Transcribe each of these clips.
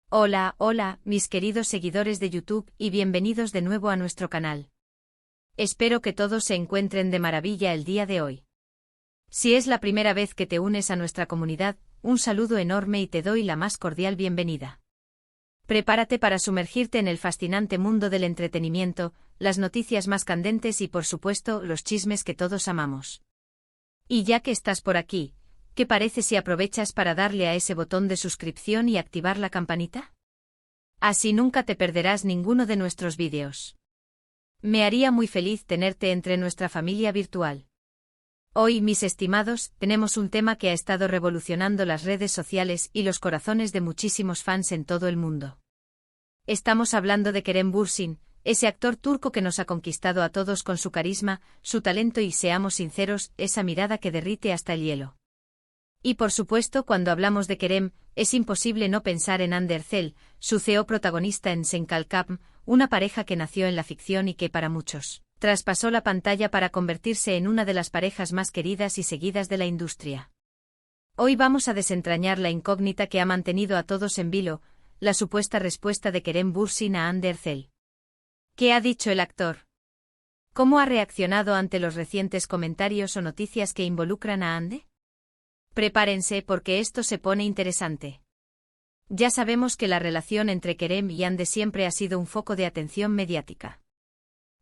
Hola, hola, mis queridos seguidores de YouTube y bienvenidos de nuevo a nuestro canal. Espero que todos se encuentren de maravilla el día de hoy. Si es la primera vez que te unes a nuestra comunidad, un saludo enorme y te doy la más cordial bienvenida. Prepárate para sumergirte en el fascinante mundo del entretenimiento, las noticias más candentes y por supuesto los chismes que todos amamos. Y ya que estás por aquí, ¿qué parece si aprovechas para darle a ese botón de suscripción y activar la campanita? Así nunca te perderás ninguno de nuestros vídeos. Me haría muy feliz tenerte entre nuestra familia virtual. Hoy, mis estimados, tenemos un tema que ha estado revolucionando las redes sociales y los corazones de muchísimos fans en todo el mundo. Estamos hablando de Kerem Bürsin, ese actor turco que nos ha conquistado a todos con su carisma, su talento y, seamos sinceros, esa mirada que derrite hasta el hielo. Y por supuesto, cuando hablamos de Kerem, es imposible no pensar en Hande Erçel, su CEO protagonista en Sen Kalkam, una pareja que nació en la ficción y que para muchos traspasó la pantalla para convertirse en una de las parejas más queridas y seguidas de la industria. Hoy vamos a desentrañar la incógnita que ha mantenido a todos en vilo, la supuesta respuesta de Kerem Bürsin a Hande Erçel. ¿Qué ha dicho el actor? ¿Cómo ha reaccionado ante los recientes comentarios o noticias que involucran a Hande? Prepárense porque esto se pone interesante. Ya sabemos que la relación entre Kerem y Hande siempre ha sido un foco de atención mediática.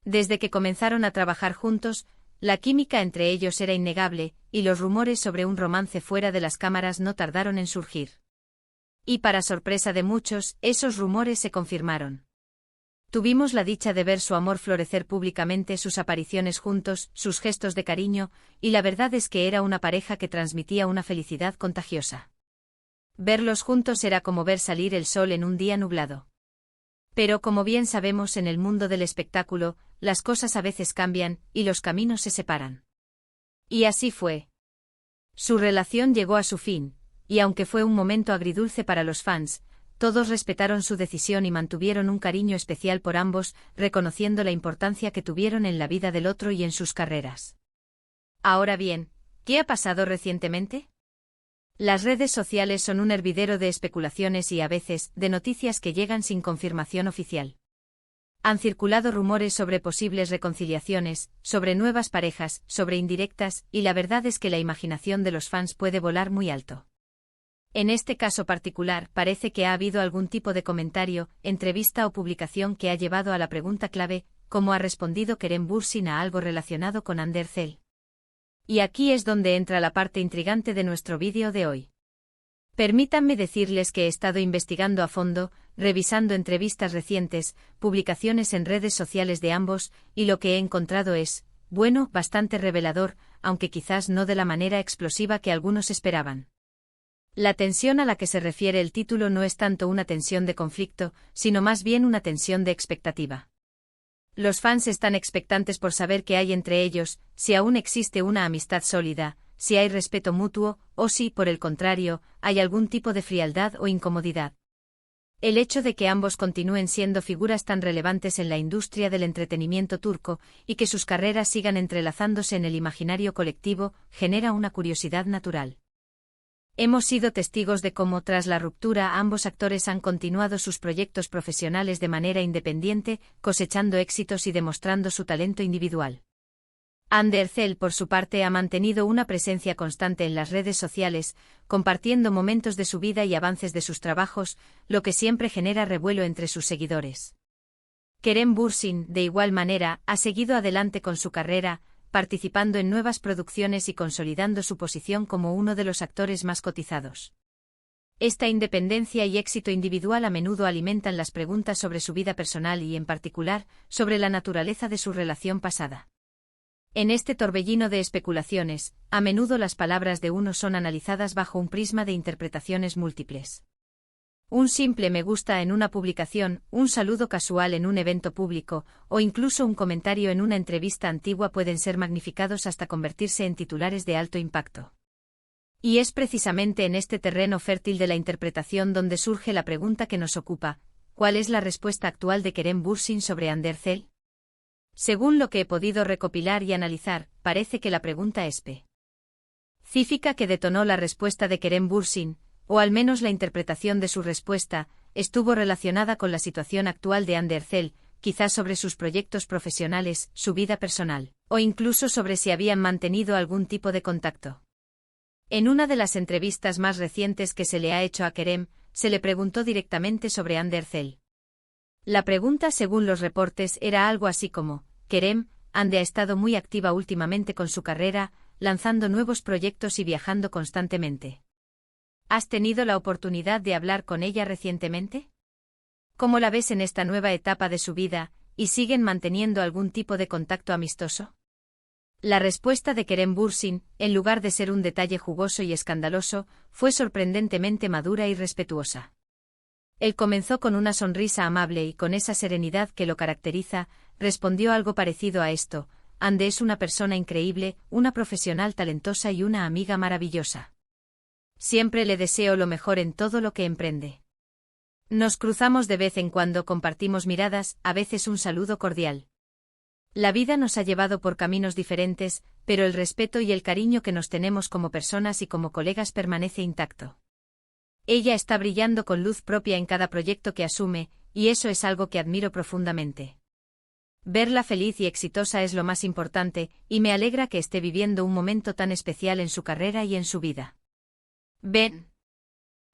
Desde que comenzaron a trabajar juntos, la química entre ellos era innegable, y los rumores sobre un romance fuera de las cámaras no tardaron en surgir. Y para sorpresa de muchos, esos rumores se confirmaron. Tuvimos la dicha de ver su amor florecer públicamente, sus apariciones juntos, sus gestos de cariño, y la verdad es que era una pareja que transmitía una felicidad contagiosa. Verlos juntos era como ver salir el sol en un día nublado. Pero como bien sabemos, en el mundo del espectáculo, las cosas a veces cambian, y los caminos se separan. Y así fue. Su relación llegó a su fin, y aunque fue un momento agridulce para los fans, todos respetaron su decisión y mantuvieron un cariño especial por ambos, reconociendo la importancia que tuvieron en la vida del otro y en sus carreras. Ahora bien, ¿qué ha pasado recientemente? Las redes sociales son un hervidero de especulaciones y a veces de noticias que llegan sin confirmación oficial. Han circulado rumores sobre posibles reconciliaciones, sobre nuevas parejas, sobre indirectas, y la verdad es que la imaginación de los fans puede volar muy alto. En este caso particular, parece que ha habido algún tipo de comentario, entrevista o publicación que ha llevado a la pregunta clave: ¿cómo ha respondido Kerem Bürsin a algo relacionado con Hande Erçel? Y aquí es donde entra la parte intrigante de nuestro vídeo de hoy. Permítanme decirles que he estado investigando a fondo, revisando entrevistas recientes, publicaciones en redes sociales de ambos, y lo que he encontrado es, bueno, bastante revelador, aunque quizás no de la manera explosiva que algunos esperaban. La tensión a la que se refiere el título no es tanto una tensión de conflicto, sino más bien una tensión de expectativa. Los fans están expectantes por saber qué hay entre ellos, si aún existe una amistad sólida, si hay respeto mutuo, o si, por el contrario, hay algún tipo de frialdad o incomodidad. El hecho de que ambos continúen siendo figuras tan relevantes en la industria del entretenimiento turco, y que sus carreras sigan entrelazándose en el imaginario colectivo, genera una curiosidad natural. Hemos sido testigos de cómo, tras la ruptura, ambos actores han continuado sus proyectos profesionales de manera independiente, cosechando éxitos y demostrando su talento individual. Hande Erçel, por su parte, ha mantenido una presencia constante en las redes sociales, compartiendo momentos de su vida y avances de sus trabajos, lo que siempre genera revuelo entre sus seguidores. Kerem Bürsin, de igual manera, ha seguido adelante con su carrera, participando en nuevas producciones y consolidando su posición como uno de los actores más cotizados. Esta independencia y éxito individual a menudo alimentan las preguntas sobre su vida personal y, en particular, sobre la naturaleza de su relación pasada. En este torbellino de especulaciones, a menudo las palabras de uno son analizadas bajo un prisma de interpretaciones múltiples. Un simple me gusta en una publicación, un saludo casual en un evento público, o incluso un comentario en una entrevista antigua pueden ser magnificados hasta convertirse en titulares de alto impacto. Y es precisamente en este terreno fértil de la interpretación donde surge la pregunta que nos ocupa: ¿cuál es la respuesta actual de Kerem Bürsin sobre Hande Erçel? Según lo que he podido recopilar y analizar, parece que la pregunta específica que detonó la respuesta de Kerem Bürsin, o al menos la interpretación de su respuesta, estuvo relacionada con la situación actual de Ander Zell, quizás sobre sus proyectos profesionales, su vida personal, o incluso sobre si habían mantenido algún tipo de contacto. En una de las entrevistas más recientes que se le ha hecho a Kerem, se le preguntó directamente sobre Ander Zell. La pregunta, según los reportes, era algo así como: Kerem, Ande ha estado muy activa últimamente con su carrera, lanzando nuevos proyectos y viajando constantemente. ¿Has tenido la oportunidad de hablar con ella recientemente? ¿Cómo la ves en esta nueva etapa de su vida, y siguen manteniendo algún tipo de contacto amistoso? La respuesta de Kerem Bürsin, en lugar de ser un detalle jugoso y escandaloso, fue sorprendentemente madura y respetuosa. Él comenzó con una sonrisa amable y con esa serenidad que lo caracteriza, respondió algo parecido a esto: Ande es una persona increíble, una profesional talentosa y una amiga maravillosa. Siempre le deseo lo mejor en todo lo que emprende. Nos cruzamos de vez en cuando, compartimos miradas, a veces un saludo cordial. La vida nos ha llevado por caminos diferentes, pero el respeto y el cariño que nos tenemos como personas y como colegas permanece intacto. Ella está brillando con luz propia en cada proyecto que asume, y eso es algo que admiro profundamente. Verla feliz y exitosa es lo más importante, y me alegra que esté viviendo un momento tan especial en su carrera y en su vida. Ven.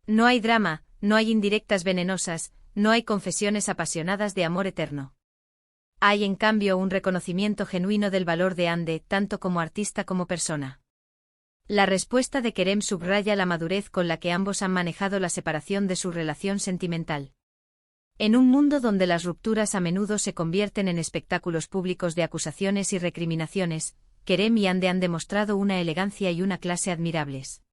No hay drama, no hay indirectas venenosas, no hay confesiones apasionadas de amor eterno. Hay en cambio un reconocimiento genuino del valor de Ande, tanto como artista como persona. La respuesta de Kerem subraya la madurez con la que ambos han manejado la separación de su relación sentimental. En un mundo donde las rupturas a menudo se convierten en espectáculos públicos de acusaciones y recriminaciones, Kerem y Ande han demostrado una elegancia y una clase admirables.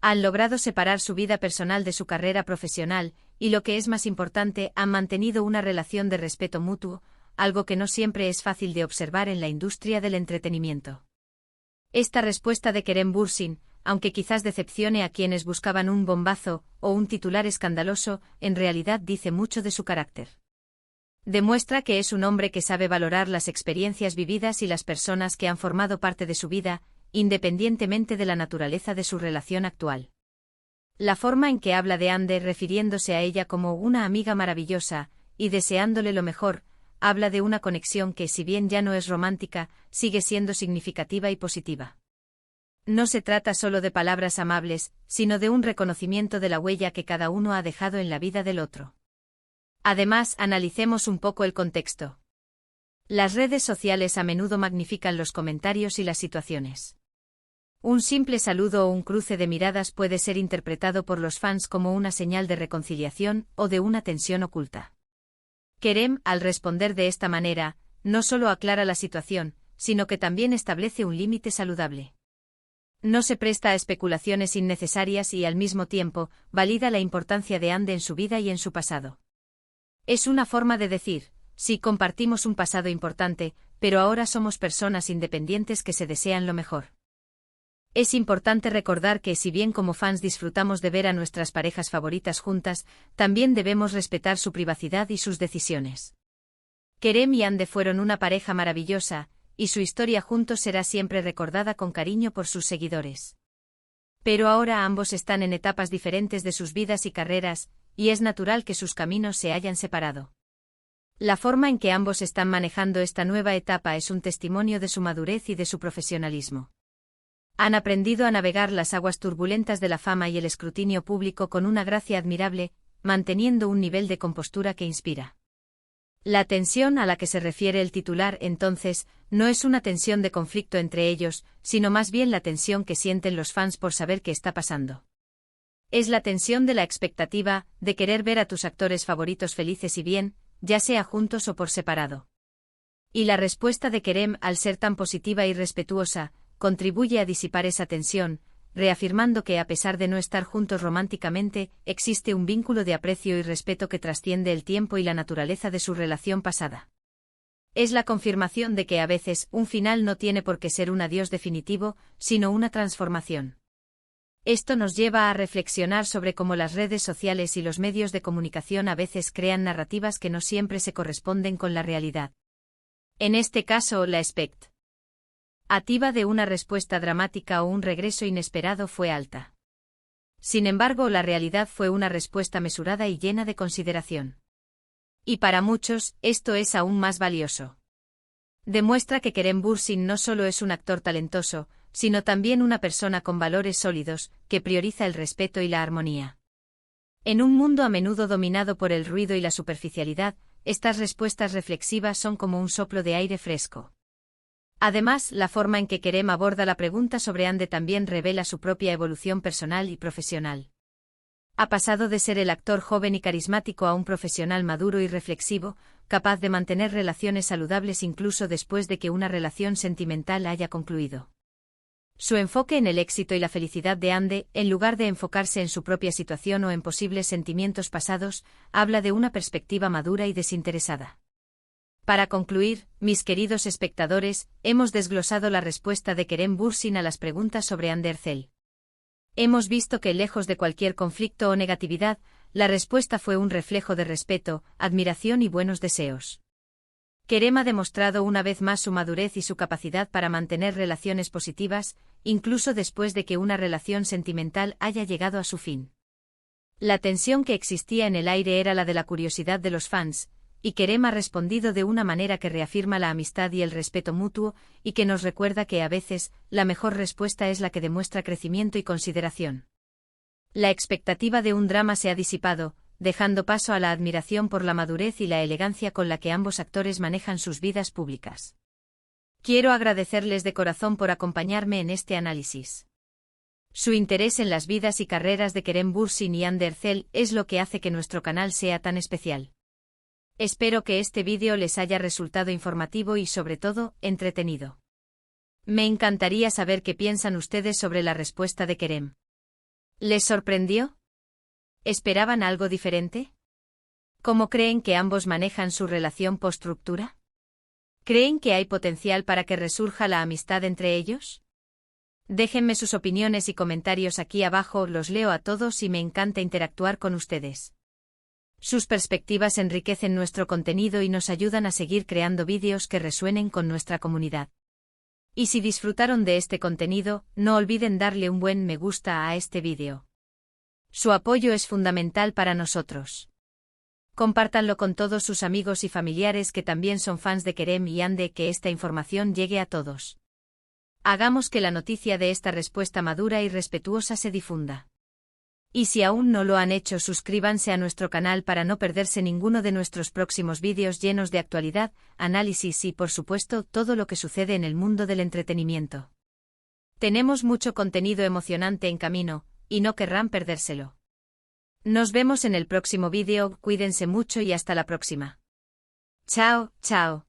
Han logrado separar su vida personal de su carrera profesional, y lo que es más importante, han mantenido una relación de respeto mutuo, algo que no siempre es fácil de observar en la industria del entretenimiento. Esta respuesta de Kerem Bürsin, aunque quizás decepcione a quienes buscaban un bombazo o un titular escandaloso, en realidad dice mucho de su carácter. Demuestra que es un hombre que sabe valorar las experiencias vividas y las personas que han formado parte de su vida, independientemente de la naturaleza de su relación actual. La forma en que habla de Ande, refiriéndose a ella como una amiga maravillosa, y deseándole lo mejor, habla de una conexión que, si bien ya no es romántica, sigue siendo significativa y positiva. No se trata solo de palabras amables, sino de un reconocimiento de la huella que cada uno ha dejado en la vida del otro. Además, analicemos un poco el contexto. Las redes sociales a menudo magnifican los comentarios y las situaciones. Un simple saludo o un cruce de miradas puede ser interpretado por los fans como una señal de reconciliación o de una tensión oculta. Kerem, al responder de esta manera, no solo aclara la situación, sino que también establece un límite saludable. No se presta a especulaciones innecesarias y, al mismo tiempo, valida la importancia de Ande en su vida y en su pasado. Es una forma de decir: sí, compartimos un pasado importante, pero ahora somos personas independientes que se desean lo mejor. Es importante recordar que, si bien como fans disfrutamos de ver a nuestras parejas favoritas juntas, también debemos respetar su privacidad y sus decisiones. Kerem y Ande fueron una pareja maravillosa, y su historia juntos será siempre recordada con cariño por sus seguidores. Pero ahora ambos están en etapas diferentes de sus vidas y carreras, y es natural que sus caminos se hayan separado. La forma en que ambos están manejando esta nueva etapa es un testimonio de su madurez y de su profesionalismo. Han aprendido a navegar las aguas turbulentas de la fama y el escrutinio público con una gracia admirable, manteniendo un nivel de compostura que inspira. La tensión a la que se refiere el titular, entonces, no es una tensión de conflicto entre ellos, sino más bien la tensión que sienten los fans por saber qué está pasando. Es la tensión de la expectativa, de querer ver a tus actores favoritos felices y bien, ya sea juntos o por separado. Y la respuesta de Kerem, al ser tan positiva y respetuosa, contribuye a disipar esa tensión, reafirmando que, a pesar de no estar juntos románticamente, existe un vínculo de aprecio y respeto que trasciende el tiempo y la naturaleza de su relación pasada. Es la confirmación de que a veces un final no tiene por qué ser un adiós definitivo, sino una transformación. Esto nos lleva a reflexionar sobre cómo las redes sociales y los medios de comunicación a veces crean narrativas que no siempre se corresponden con la realidad. En este caso, la expectativa de una respuesta dramática o un regreso inesperado fue alta. Sin embargo, la realidad fue una respuesta mesurada y llena de consideración. Y para muchos, esto es aún más valioso. Demuestra que Kerem Bürsin no solo es un actor talentoso, sino también una persona con valores sólidos, que prioriza el respeto y la armonía. En un mundo a menudo dominado por el ruido y la superficialidad, estas respuestas reflexivas son como un soplo de aire fresco. Además, la forma en que Kerem aborda la pregunta sobre Hande también revela su propia evolución personal y profesional. Ha pasado de ser el actor joven y carismático a un profesional maduro y reflexivo, capaz de mantener relaciones saludables incluso después de que una relación sentimental haya concluido. Su enfoque en el éxito y la felicidad de Hande, en lugar de enfocarse en su propia situación o en posibles sentimientos pasados, habla de una perspectiva madura y desinteresada. Para concluir, mis queridos espectadores, hemos desglosado la respuesta de Kerem Bürsin a las preguntas sobre Hande Erçel. Hemos visto que, lejos de cualquier conflicto o negatividad, la respuesta fue un reflejo de respeto, admiración y buenos deseos. Kerem ha demostrado una vez más su madurez y su capacidad para mantener relaciones positivas, incluso después de que una relación sentimental haya llegado a su fin. La tensión que existía en el aire era la de la curiosidad de los fans, y Kerem ha respondido de una manera que reafirma la amistad y el respeto mutuo, y que nos recuerda que a veces, la mejor respuesta es la que demuestra crecimiento y consideración. La expectativa de un drama se ha disipado, dejando paso a la admiración por la madurez y la elegancia con la que ambos actores manejan sus vidas públicas. Quiero agradecerles de corazón por acompañarme en este análisis. Su interés en las vidas y carreras de Kerem Bürsin y Hande Erçel es lo que hace que nuestro canal sea tan especial. Espero que este vídeo les haya resultado informativo y sobre todo, entretenido. Me encantaría saber qué piensan ustedes sobre la respuesta de Kerem. ¿Les sorprendió? ¿Esperaban algo diferente? ¿Cómo creen que ambos manejan su relación post-ruptura? ¿Creen que hay potencial para que resurja la amistad entre ellos? Déjenme sus opiniones y comentarios aquí abajo, los leo a todos y me encanta interactuar con ustedes. Sus perspectivas enriquecen nuestro contenido y nos ayudan a seguir creando vídeos que resuenen con nuestra comunidad. Y si disfrutaron de este contenido, no olviden darle un buen me gusta a este vídeo. Su apoyo es fundamental para nosotros. Compártanlo con todos sus amigos y familiares que también son fans de Kerem y Hande, que esta información llegue a todos. Hagamos que la noticia de esta respuesta madura y respetuosa se difunda. Y si aún no lo han hecho, suscríbanse a nuestro canal para no perderse ninguno de nuestros próximos vídeos llenos de actualidad, análisis y, por supuesto, todo lo que sucede en el mundo del entretenimiento. Tenemos mucho contenido emocionante en camino, y no querrán perdérselo. Nos vemos en el próximo vídeo, cuídense mucho y hasta la próxima. Chao, chao.